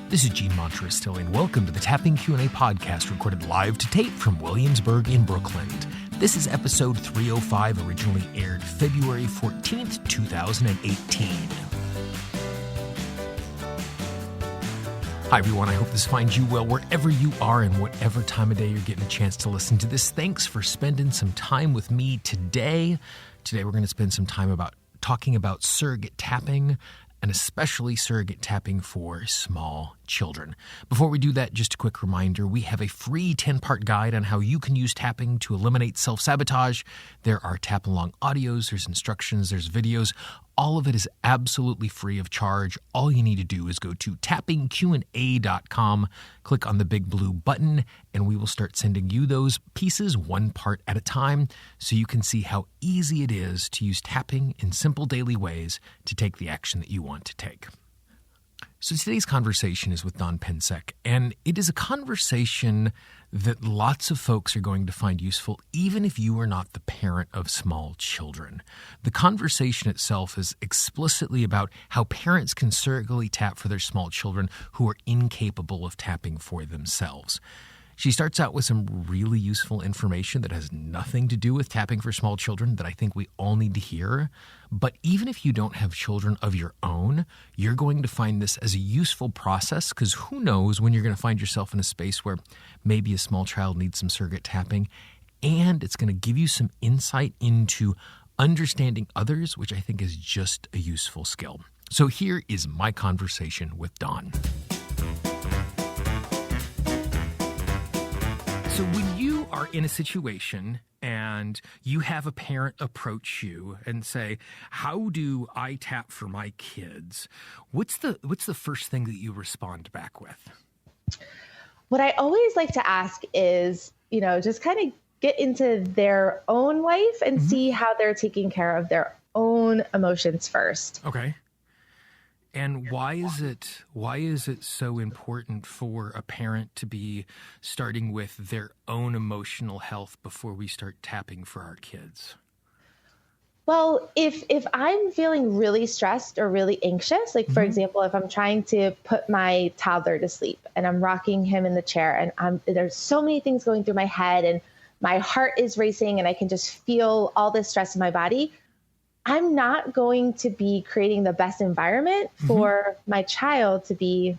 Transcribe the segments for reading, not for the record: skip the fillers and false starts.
This is Gene Monterastelli, and welcome to the Tapping Q&A podcast recorded live to tape from Williamsburg in Brooklyn. This is episode 305, originally aired February 14th, 2018. Hi, everyone. I hope this finds you well wherever you are and whatever time of day you're getting a chance to listen to this. Thanks for spending some time with me today. Today, we're going to spend some time talking about surrogate tapping, and especially surrogate tapping for small children. Before we do that, just a quick reminder, we have a free 10-part guide on how you can use tapping to eliminate self-sabotage. There are tap-along audios, there's instructions, there's videos. All of it is absolutely free of charge. All you need to do is go to tappingqa.com, click on the big blue button, and we will start sending you those pieces one part at a time so you can see how easy it is to use tapping in simple daily ways to take the action that you want to take. So today's conversation is with Dawn Pensack, and it is a conversation that lots of folks are going to find useful, even if you are not the parent of small children. The conversation itself is explicitly about how parents can surrogately tap for their small children who are incapable of tapping for themselves. She starts out with some really useful information that has nothing to do with tapping for small children that I think we all need to hear. But even if you don't have children of your own, you're going to find this as a useful process, because who knows when you're going to find yourself in a space where maybe a small child needs some surrogate tapping, and it's going to give you some insight into understanding others, which I think is just a useful skill. So here is my conversation with Dawn. So when you are in a situation and you have a parent approach you and say, how do I tap for my kids? What's the first thing that you respond back with? What I always like to ask is, just kind of get into their own life and see how they're taking care of their own emotions first. Okay. And why is it so important for a parent to be starting with their own emotional health before we start tapping for our kids? Well, if I'm feeling really stressed or really anxious, like for example, if I'm trying to put my toddler to sleep and I'm rocking him in the chair and there's so many things going through my head and my heart is racing and I can just feel all this stress in my body, I'm not going to be creating the best environment for my child to be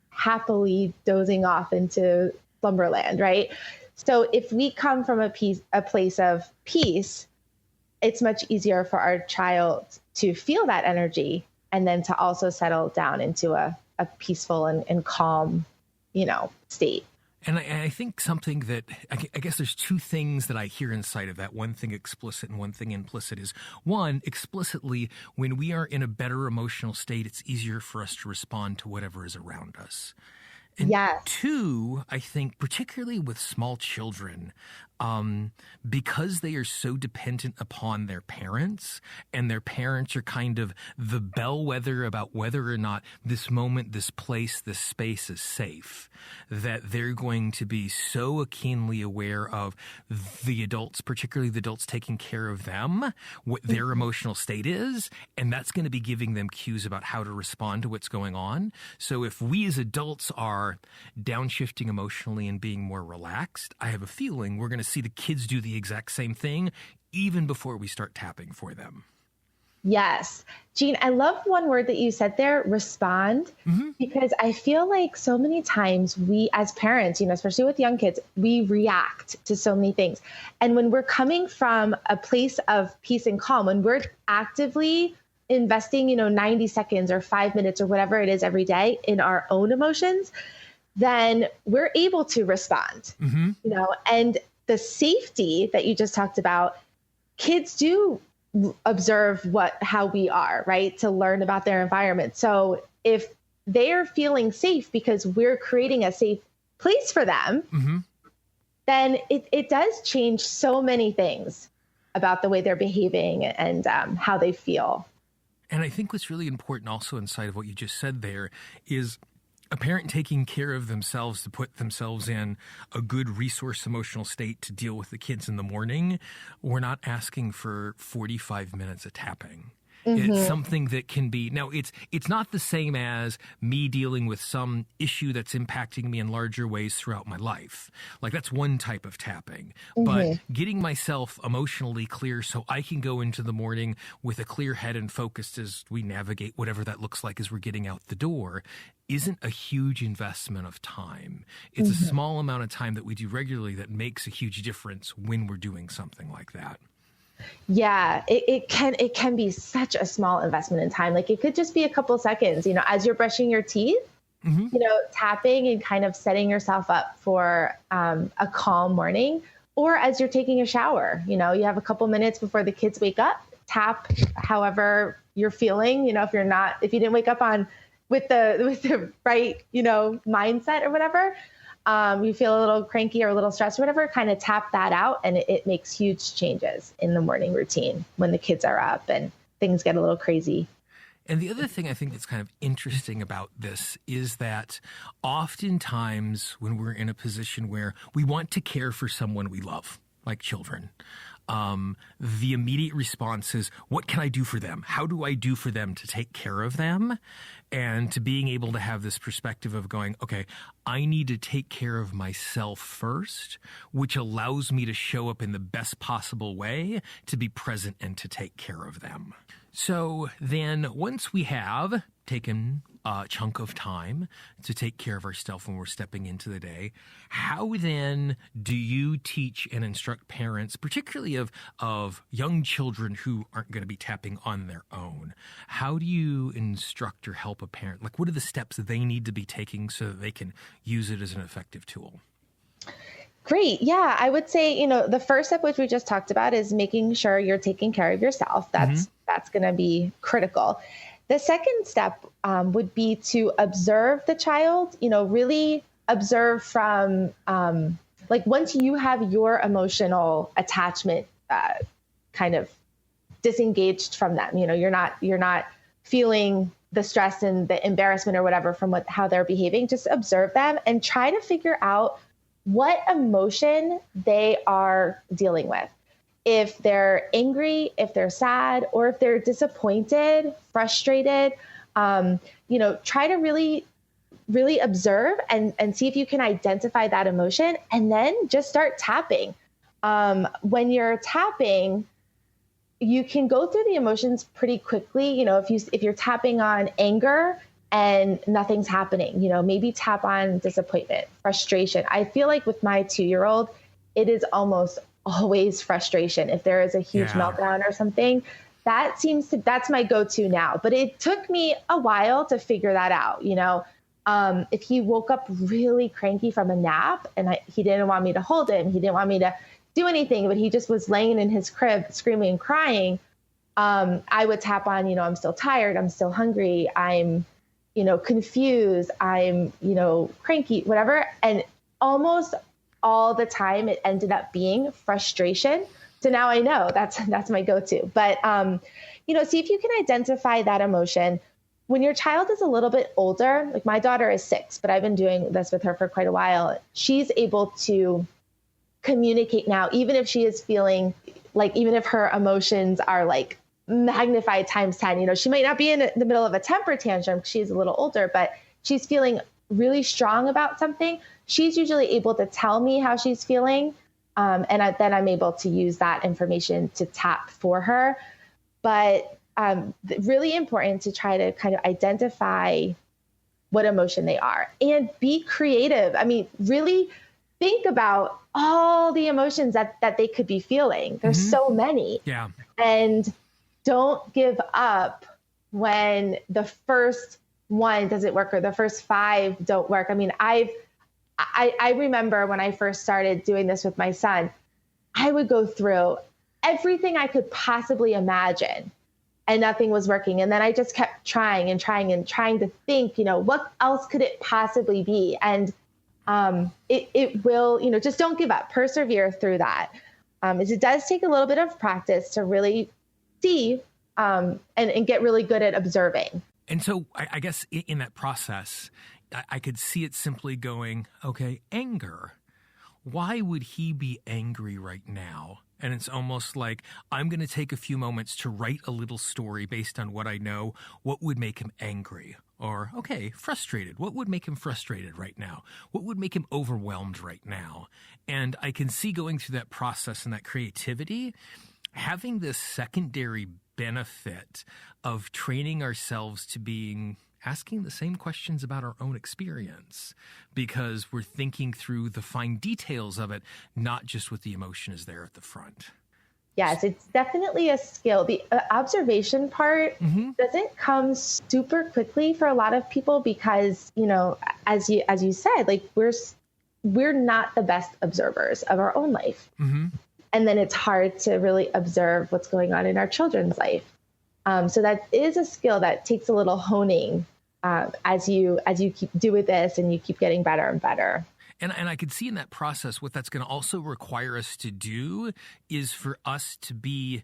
happily dozing off into slumberland, right? So if we come from a place of peace, it's much easier for our child to feel that energy and then to also settle down into a peaceful and calm, state. And I think something that, I guess there's two things that I hear inside of that. One thing explicit and one thing implicit is, one, explicitly, when we are in a better emotional state, it's easier for us to respond to whatever is around us. And two, I think, particularly with small children, because they are so dependent upon their parents, and their parents are kind of the bellwether about whether or not this moment, this place, this space is safe, that they're going to be so keenly aware of the adults, particularly the adults taking care of them, what their emotional state is, and that's going to be giving them cues about how to respond to what's going on. So if we as adults are downshifting emotionally and being more relaxed, I have a feeling we're going to see the kids do the exact same thing even before we start tapping for them. Yes. Gene, I love one word that you said there, respond, because I feel like so many times we as parents, especially with young kids, we react to so many things. And when we're coming from a place of peace and calm, when we're actively investing, 90 seconds or 5 minutes or whatever it is every day in our own emotions, then we're able to respond, and the safety that you just talked about, kids do observe how we are, right? To learn about their environment. So if they're feeling safe because we're creating a safe place for them, then it does change so many things about the way they're behaving and how they feel. And I think what's really important also inside of what you just said there is a parent taking care of themselves to put themselves in a good resource emotional state to deal with the kids in the morning. We're not asking for 45 minutes of tapping. It's something that can be, now it's not the same as me dealing with some issue that's impacting me in larger ways throughout my life. Like that's one type of tapping, but getting myself emotionally clear so I can go into the morning with a clear head and focused as we navigate whatever that looks like as we're getting out the door isn't a huge investment of time. It's a small amount of time that we do regularly that makes a huge difference when we're doing something like that. Yeah, it can be such a small investment in time. Like it could just be a couple seconds, as you're brushing your teeth, tapping and kind of setting yourself up for a calm morning, or as you're taking a shower, you have a couple minutes before the kids wake up, tap however you're feeling, if you didn't wake up with the right, mindset or whatever, you feel a little cranky or a little stressed or whatever, kind of tap that out. And it makes huge changes in the morning routine when the kids are up and things get a little crazy. And the other thing I think that's kind of interesting about this is that oftentimes when we're in a position where we want to care for someone we love, like children, the immediate response is, what can I do for them? How do I do for them to take care of them? And to being able to have this perspective of going, okay, I need to take care of myself first, which allows me to show up in the best possible way to be present and to take care of them. So then once we have taken a chunk of time to take care of ourselves when we're stepping into the day, how then do you teach and instruct parents, particularly of young children who aren't going to be tapping on their own? How do you instruct or help a parent? Like, what are the steps that they need to be taking so that they can use it as an effective tool? Great. Yeah, I would say, the first step, which we just talked about, is making sure you're taking care of yourself. That's going to be critical. The second step would be to observe the child, really observe from once you have your emotional attachment kind of disengaged from them, you're not feeling the stress and the embarrassment or whatever from how they're behaving. Just observe them and try to figure out what emotion they are dealing with. If they're angry, if they're sad, or if they're disappointed, frustrated, try to really, really observe and see if you can identify that emotion, and then just start tapping. When you're tapping, you can go through the emotions pretty quickly. If you're tapping on anger and nothing's happening, maybe tap on disappointment, frustration. I feel like with my 2-year-old, it is almost always frustration. If there is a huge meltdown or something, that's my go-to now. But it took me a while to figure that out. If he woke up really cranky from a nap and he didn't want me to hold him, he didn't want me to do anything, but he just was laying in his crib screaming and crying, I would tap on, I'm still tired, I'm still hungry, I'm, confused, I'm, cranky, whatever. And almost all the time it ended up being frustration. So now I know that's my go-to. But, see if you can identify that emotion. When your child is a little bit older, like my daughter is 6, but I've been doing this with her for quite a while. She's able to communicate now, even if she is feeling even if her emotions are magnified times 10, she might not be in the middle of a temper tantrum because she's a little older, but she's feeling really strong about something. She's usually able to tell me how she's feeling. Then I'm able to use that information to tap for her. But really important to try to kind of identify what emotion they are and be creative. I mean, really think about all the emotions that they could be feeling. There's so many. Yeah. And don't give up when the first one doesn't work or the first 5 don't work. I mean, I remember when I first started doing this with my son, I would go through everything I could possibly imagine and nothing was working. And then I just kept trying to think, what else could it possibly be? And it will, just don't give up, persevere through that. It does take a little bit of practice to really see and get really good at observing. And so I guess in that process, I could see it simply going, okay, anger. Why would he be angry right now? And it's almost like, I'm going to take a few moments to write a little story based on what I know. What would make him angry? Or, okay, frustrated. What would make him frustrated right now? What would make him overwhelmed right now? And I can see going through that process and that creativity, having this secondary benefit of training ourselves to being asking the same questions about our own experience, because we're thinking through the fine details of it, not just what the emotion is there at the front. Yes, it's definitely a skill. The observation part doesn't come super quickly for a lot of people because, as you said, like we're not the best observers of our own life. And then it's hard to really observe what's going on in our children's life. So that is a skill that takes a little honing as you keep doing this and you keep getting better and better. And I could see in that process what that's going to also require us to do is for us to be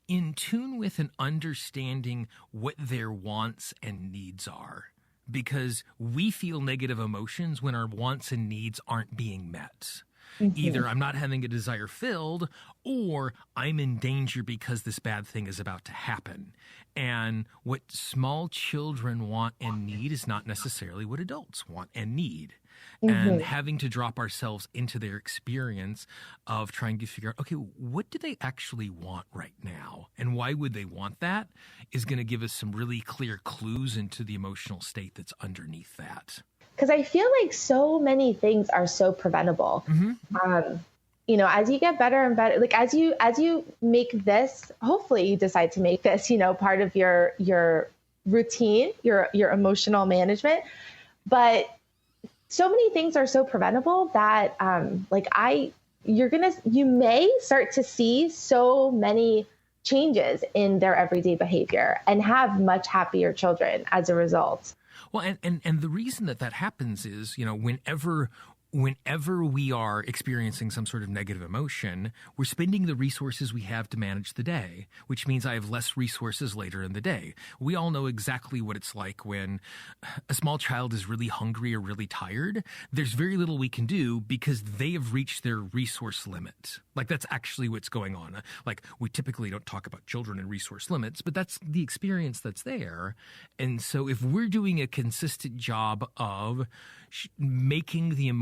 in tune with and understanding what their wants and needs are. Because we feel negative emotions when our wants and needs aren't being met. Either I'm not having a desire filled, or I'm in danger because this bad thing is about to happen. And what small children want and need is not necessarily what adults want and need. And having to drop ourselves into their experience of trying to figure out, okay, what do they actually want right now? And why would they want that is going to give us some really clear clues into the emotional state that's underneath that. Because I feel like so many things are so preventable. As you get better and better, like as you make this, hopefully you decide to make this, part of your routine, your emotional management. But so many things are so preventable that you may start to see so many changes in their everyday behavior and have much happier children as a result. Well, and the reason that happens is, whenever we are experiencing some sort of negative emotion, we're spending the resources we have to manage the day, which means I have less resources later in the day. We all know exactly what it's like when a small child is really hungry or really tired. There's very little we can do because they have reached their resource limit. Like, that's actually what's going on. Like, we typically don't talk about children and resource limits, but that's the experience that's there. And so if we're doing a consistent job of making the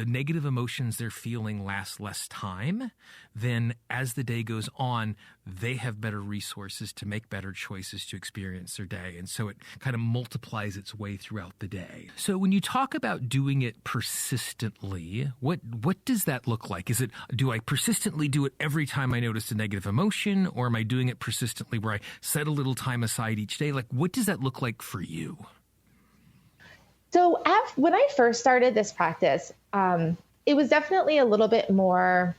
negative emotions they're feeling last less time, then as the day goes on, they have better resources to make better choices to experience their day. And so it kind of multiplies its way throughout the day. So when you talk about doing it persistently, what does that look like? Do I persistently do it every time I notice a negative emotion, or am I doing it persistently where I set a little time aside each day? Like, what does that look like for you? So when I first started this practice, it was definitely a little bit more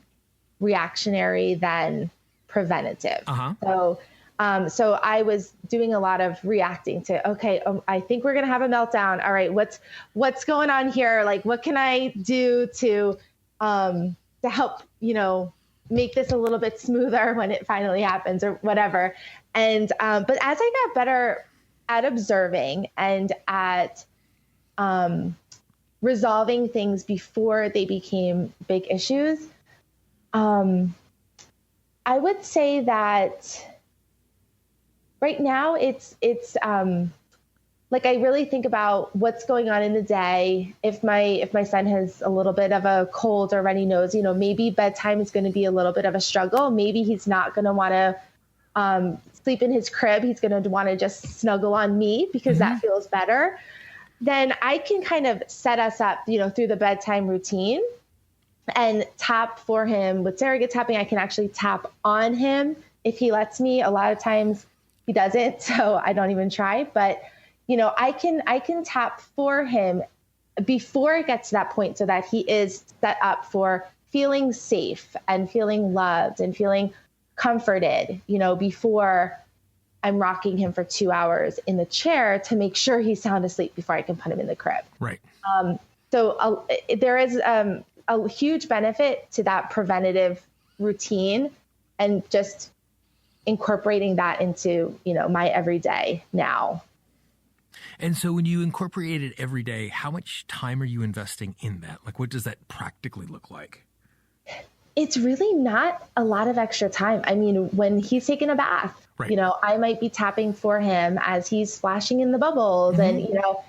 reactionary than preventative. So I was doing a lot of reacting to, okay, I think we're going to have a meltdown. All right, what's going on here? Like, what can I do to help, make this a little bit smoother when it finally happens or whatever. And, but as I got better at observing and at, resolving things before they became big issues, I would say that right now it's like I really think about what's going on in the day. If my son has a little bit of a cold or runny nose, maybe bedtime is going to be a little bit of a struggle. Maybe he's not going to want to sleep in his crib. He's going to want to just snuggle on me because that feels better. Then I can kind of set us up, through the bedtime routine and tap for him. With surrogate tapping, I can actually tap on him if he lets me. A lot of times he doesn't, so I don't even try. But, I can tap for him before it gets to that point so that he is set up for feeling safe and feeling loved and feeling comforted, before I'm rocking him for 2 hours in the chair to make sure he's sound asleep before I can put him in the crib. Right. So there is a huge benefit to that preventative routine and just incorporating that into, my everyday now. And so when you incorporate it every day, how much time are you investing in that? Like, what does that practically look like? it's really not a lot of extra time. I mean, when he's taking a bath, right. you know, I might be tapping for him as he's splashing in the bubbles and, you know,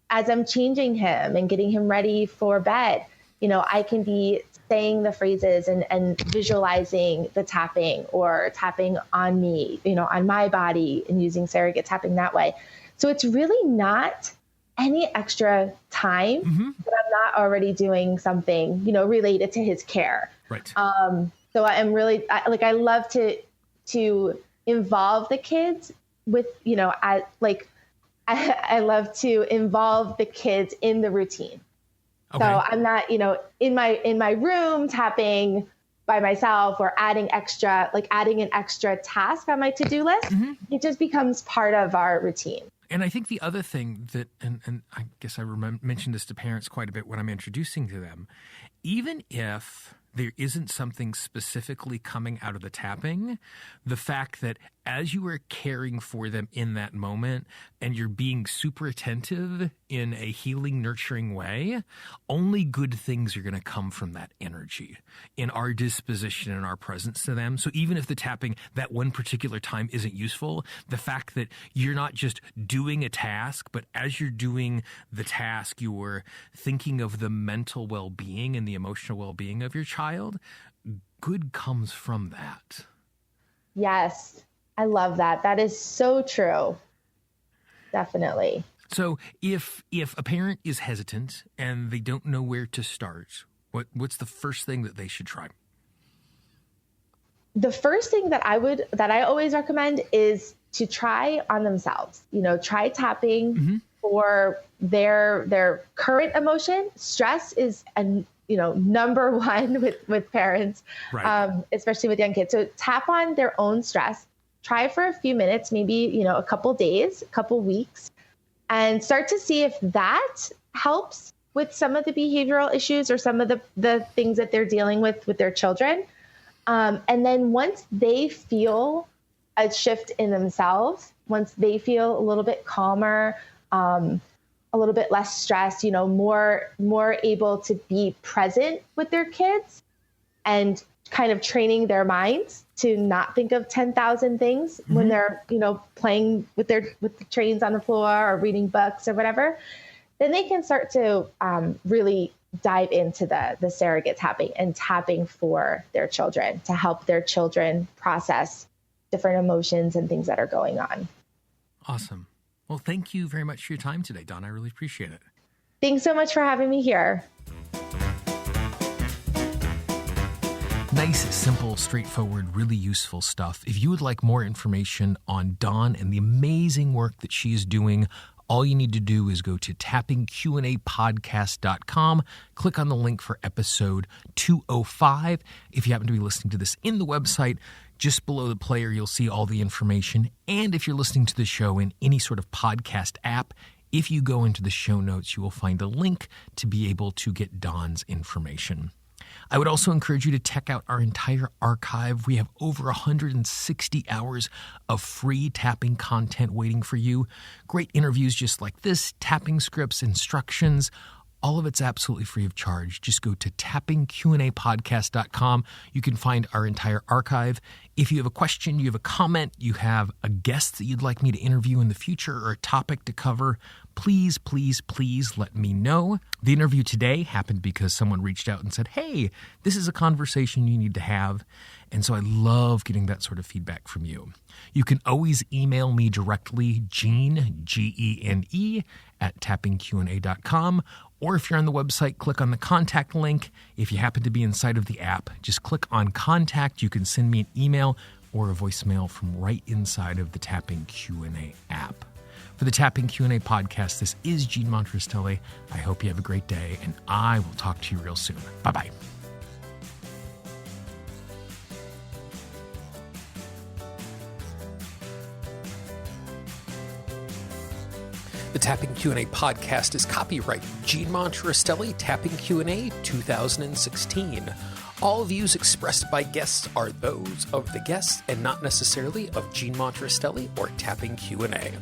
as I'm changing him and getting him ready for bed, you know, I can be saying the phrases and visualizing the tapping or tapping on me, you know, on my body and using surrogate tapping that way. So it's really not any extra time that I'm not already doing something, you know, related to his care. Right. So I'm really I love to involve the kids with, you know, I love to involve the kids in the routine. Okay. So I'm not, you know, in my room tapping by myself or adding an extra task on my to-do list. It just becomes part of our routine. And I think the other thing that, and I guess I mention this to parents quite a bit when I'm introducing to them, even if there isn't something specifically coming out of the tapping, the fact that as you are caring for them in that moment and you're being super attentive in a healing, nurturing way, only good things are going to come from that energy in our disposition and our presence to them. So even if the tapping that one particular time isn't useful, the fact that you're not just doing a task, but as you're doing the task, you're thinking of the mental well-being and the emotional well-being of your child, good comes from that. Yes. I love that. That is so true. Definitely. So if a parent is hesitant and they don't know where to start, what's the first thing that they should try? The first thing that I always recommend is to try on themselves. You know, try tapping for their current emotion. Stress is number one with parents, right. Especially with young kids. So tap on their own stress. Try for a few minutes, maybe, you know, a couple days, a couple weeks, and start to see if that helps with some of the behavioral issues or some of the things that they're dealing with their children. And then once they feel a shift in themselves, once they feel a little bit calmer, a little bit less stressed, you know, more able to be present with their kids and kind of training their minds to not think of 10,000 things when they're, you know, playing with the trains on the floor or reading books or whatever, then they can start to really dive into the surrogate tapping and tapping for their children to help their children process different emotions and things that are going on. Awesome. Well, thank you very much for your time today, Dawn. I really appreciate it. Thanks so much for having me here. Nice, simple, straightforward, really useful stuff. If you would like more information on Dawn and the amazing work that she is doing, all you need to do is go to tappingqandapodcast.com, click on the link for episode 205. If you happen to be listening to this in the website, just below the player, you'll see all the information. And if you're listening to the show in any sort of podcast app, if you go into the show notes, you will find a link to be able to get Dawn's information. I would also encourage you to check out our entire archive. We have over 160 hours of free tapping content waiting for you. Great interviews just like this, tapping scripts, instructions. All of it's absolutely free of charge. Just go to tappingqandapodcast.com. You can find our entire archive. If you have a question, you have a comment, you have a guest that you'd like me to interview in the future or a topic to cover, please, please, please let me know. The interview today happened because someone reached out and said, hey, this is a conversation you need to have. And so I love getting that sort of feedback from you. You can always email me directly, Gene, Gene, at tappingqna.com. Or if you're on the website, click on the contact link. If you happen to be inside of the app, just click on contact. You can send me an email or a voicemail from right inside of the Tapping Q&A app. For the Tapping Q&A podcast, this is Gene Monterastelli. I hope you have a great day, and I will talk to you real soon. Bye-bye. The Tapping Q&A podcast is copyright Gene Monterastelli, Tapping Q&A 2016. All views expressed by guests are those of the guests and not necessarily of Gene Monterastelli or Tapping Q&A.